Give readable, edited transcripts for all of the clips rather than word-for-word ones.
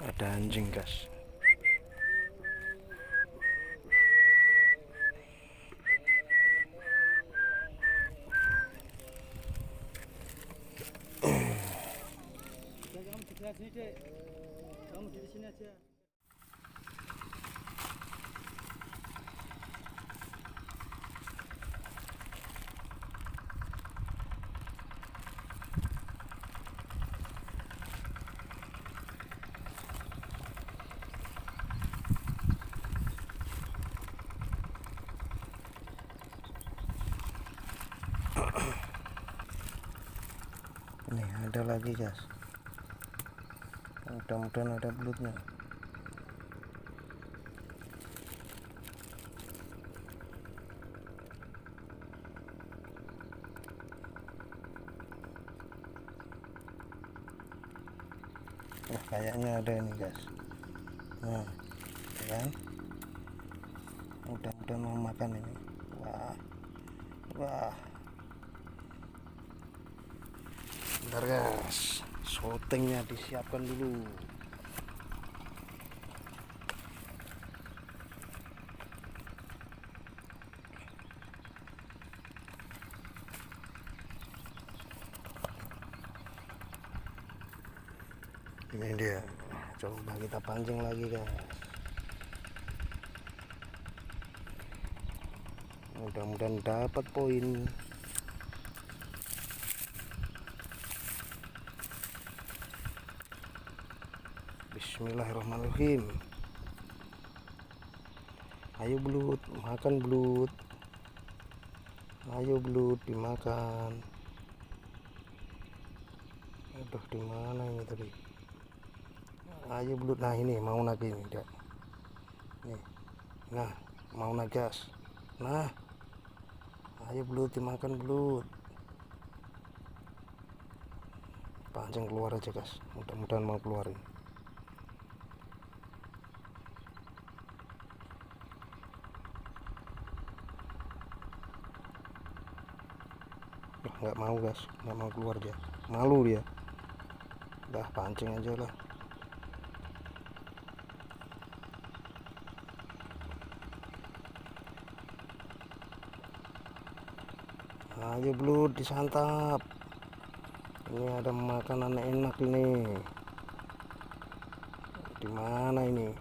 Ada anjing guys. Nih ada lagi guys, mudah-mudahan ada belutnya. Kayaknya ada ini guys. Nah ya kan, mudah-mudahan mau makan ini. Wah, bentar guys, syutingnya disiapkan dulu. Ini dia, coba kita pancing lagi guys. Mudah-mudahan dapat poin. Bismillahirrahmanirrahim. Ayo belut, makan belut. Ayo belut, dimakan. Aduh, di mana ini tadi? Ayo belut, nah ini mau lagi nih dia. Nih, nah mau nagas. Nah, ayo belut, dimakan belut. Pancing keluar aja guys, mudah-mudahan mau keluarin. Nggak mau guys, nggak mau keluar dia, malu dia. Udah pancing aja lah. Ayo belut, disantap. Ini ada makanan enak ini. Di mana ini?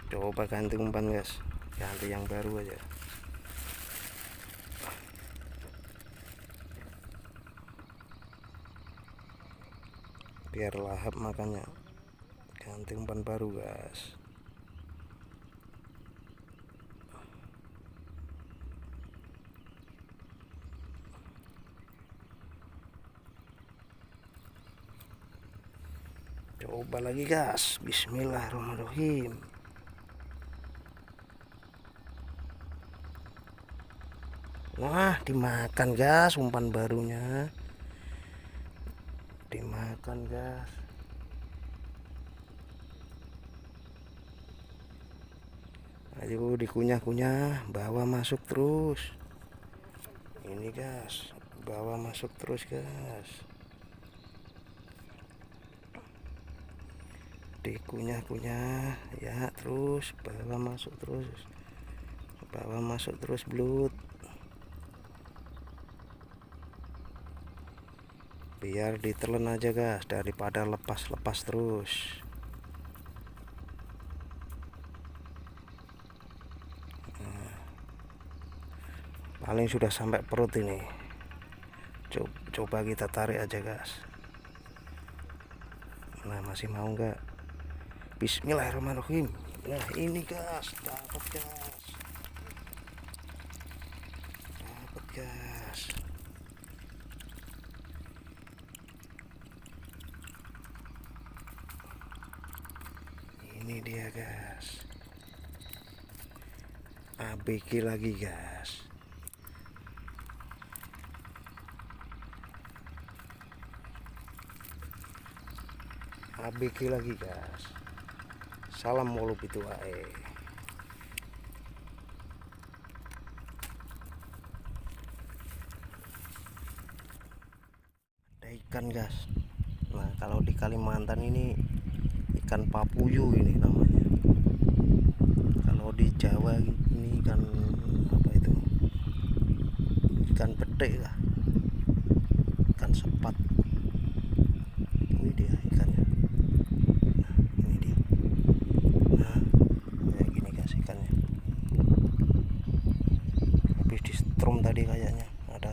Coba ganti umpan guys, ganti yang baru aja. Biar lahap makannya. Ganti umpan baru guys. Coba lagi guys. Bismillahirrahmanirrahim. Wah, dimakan guys umpan barunya. Dimakan guys. Ayo dikunyah-kunyah, bawa masuk terus. Ini guys, bawa masuk terus guys. Dikunyah-kunyah ya, terus bawa masuk terus. Bawa masuk terus belut. Biar ditelan aja guys, daripada lepas-lepas terus. Paling sudah sampai perut ini. Coba kita tarik aja guys. Nah, masih mau nggak? Bismillahirrahmanirrahim. Nah ini guys, dapat guys. Dapat guys. Ini dia guys. ABG lagi guys. ABG lagi guys. Salam molup itu ae. Ada ikan guys. Nah kalau di Kalimantan ini ikan papuyu ini namanya. Kalau di Jawa ini ikan apa itu? Ikan petek lah. Ikan sepat. Ini dia ikannya. Nah, ini dia. Nah, kayak gini guys ikannya. Habis di strum tadi kayaknya.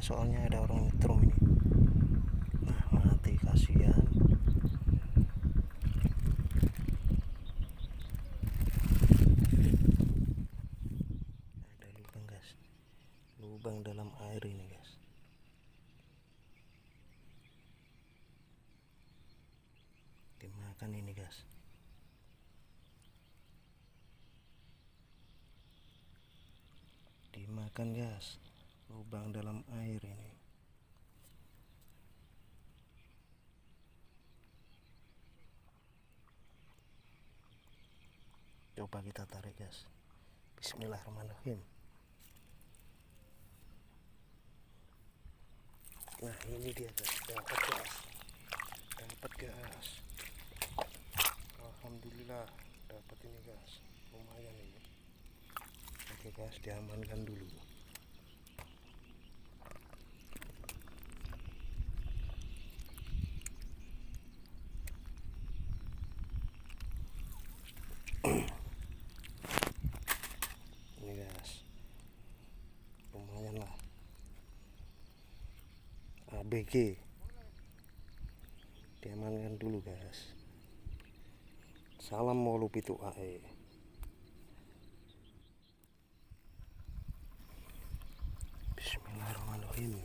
Soalnya ada orang nyetrum ini. Nah, mati kasihan. Ada lubang guys. Lubang dalam air ini guys. Dimakan ini guys. Dimakan guys. Lubang dalam air ini. Coba kita tarik guys. Bismillahirrahmanirrahim. Nah ini dia guys. Dapat guys. Dapat guys. Alhamdulillah dapat ini guys. Lumayan ini. Oke guys, diamankan dulu. Ini guys, lumayan lah. ABG diamankan dulu guys. Salam molup itu ae. Bismillahirrahmanirrahim.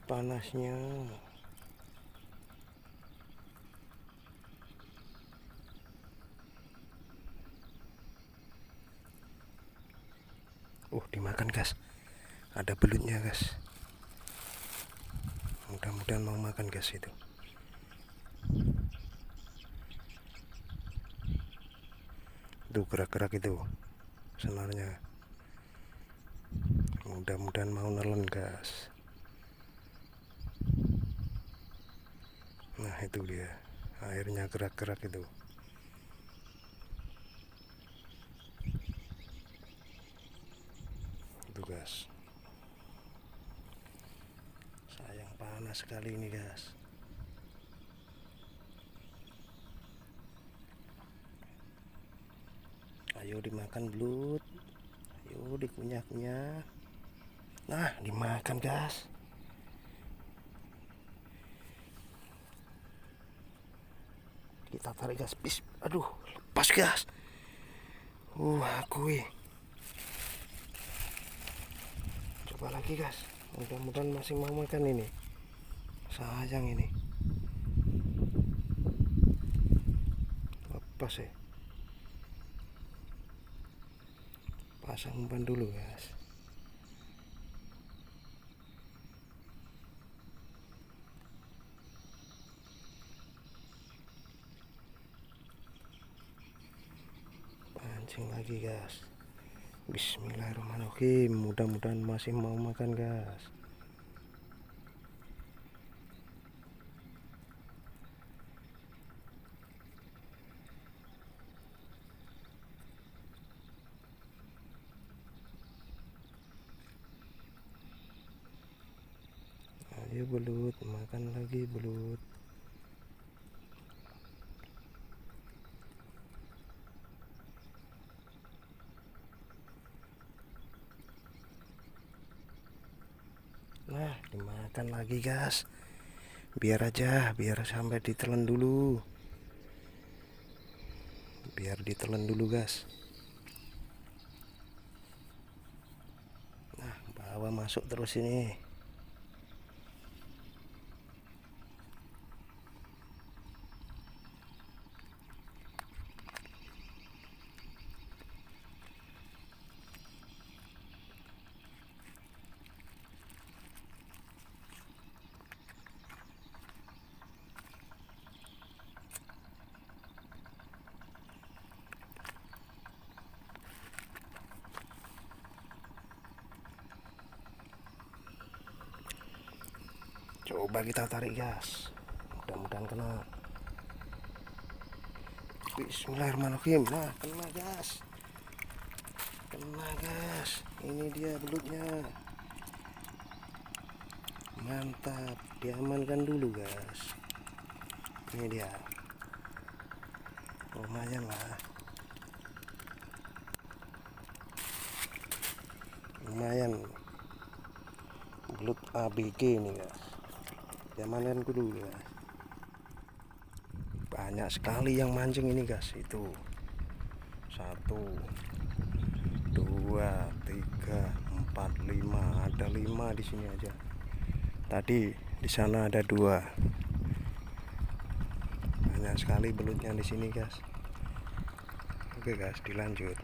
Panasnya. Dimakan guys. Ada belutnya guys. Mudah-mudahan mau makan guys itu. Itu gerak-gerak itu senarnya. Mudah-mudahan mau nelen guys. Nah itu dia, airnya gerak-gerak itu. Itu guys. Sayang panas sekali ini guys. Ayo dimakan belut. Ayo dikunyah-kunyah. Nah dimakan guys. Kita tarik gas. Aduh, lepas gas. Akui. Coba lagi gas. Mudah-mudahan masih mau makan ini. Sayang ini. Lepas ya. Pasang umpan dulu guys. Pancing lagi guys. Bismillahirrahmanirrahim. Mudah-mudahan masih mau makan guys. Ayo belut, makan lagi belut. Nah Dimakan lagi gas. Biar sampai ditelan dulu. Biar ditelan dulu gas. Nah, bawa masuk terus ini. Coba kita tarik gas, mudah-mudahan kena. Bismillahirrahmanirrahim. Nah, kena gas, ini dia belutnya. Mantap, diamankan dulu gas. Ini dia, lumayan lah, lumayan belut ABG ini gas. Diamankan dulu gas. Banyak sekali yang mancing ini gas. Itu 1, 2, 3, 4, 5. Ada 5 di sini aja. Tadi di sana ada 2. Banyak sekali belutnya di sini gas. Oke gas, dilanjut.